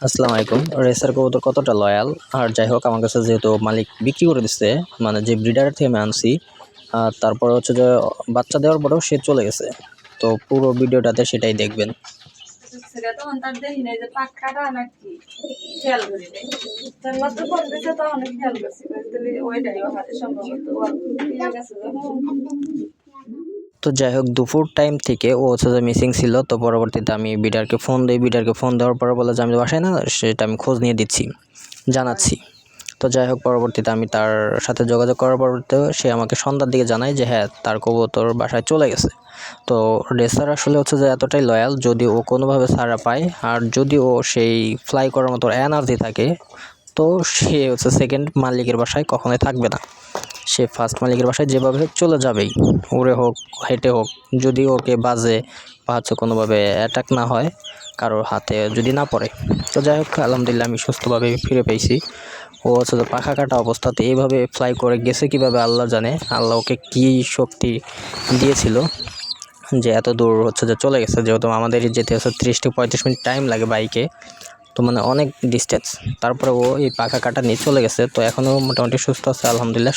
আসসালামু আলাইকুম। রেসার কবুতর কতটা লয়াল আর যাই হোক আমার কাছে যেহেতু মালিক বিক্রি করে দিচ্ছে, মানে যে ব্রিডারের থেকে আমি আনছি, তারপরে হচ্ছে যে বাচ্চা দেওয়ার পরেও সে চলে গেছে। তো পুরো ভিডিওটাতে সেটাই দেখবেন। সেটা তখন তার দেখি নাই যে পাখাটা নাকি খেয়াল করি নাই, তার মাত্র ফোন দিছে তো অনেক খেয়াল করছি, তাহলে ওইটাই হাতে সম্ভবত গেছে। তো যাই হোক দুপুর টাইম থেকে ও হচ্ছে যে মিসিং ছিল। তো পরবর্তীতে আমি বিডারকে ফোন দিই, বিডারকে ফোন দেওয়ার পরে বলে যে আমি বাসায় না, সেটা আমি খোঁজ নিয়ে দিচ্ছি, জানাচ্ছি। তো যাই হোক পরবর্তীতে আমি তার সাথে যোগাযোগ করার পরবর্তীতে সে আমাকে সন্ধ্যার দিকে জানায় যে হ্যাঁ তার কবুতর বাসায় চলে গেছে। তো রেসার আসলে হচ্ছে যে এতটাই লয়াল, যদি ও কোনোভাবে ছাড়া পায় আর যদি ও সেই ফ্লাই করার মতো এনার্জি থাকে, তো সে হচ্ছে সেকেন্ড মালিকের বাসায় কখনোই থাকবে না। সে ফার্স্ট মালিকের বাসায় যেভাবে হোক চলে যাবেই, উড়ে হোক হেঁটে হোক, যদি ওকে বাজে বা হচ্ছে কোনোভাবে অ্যাটাক না হয়, কারোর হাতে যদি না পড়ে। তো যাই হোক আলহামদুলিল্লাহ আমি সুস্থভাবে ফিরে পেয়েছি। ও হচ্ছে যে পাখা কাটা অবস্থাতে এইভাবে ফ্লাই করে গেছে কীভাবে আল্লাহ জানে, আল্লাহ ওকে কী শক্তি দিয়েছিল যে এত দূর হচ্ছে যে চলে গেছে। যেহেতু আমাদের যেতে হচ্ছে 30 থেকে 35 মিনিট টাইম লাগে বাইকে, তো মানে অনেক ডিস্টেন্স, তারপরে ও এই পাখা কাটা নিয়ে চলে গেছে। তো এখনও মোটামুটি সুস্থ আছে আলহামদুলিল্লাহ।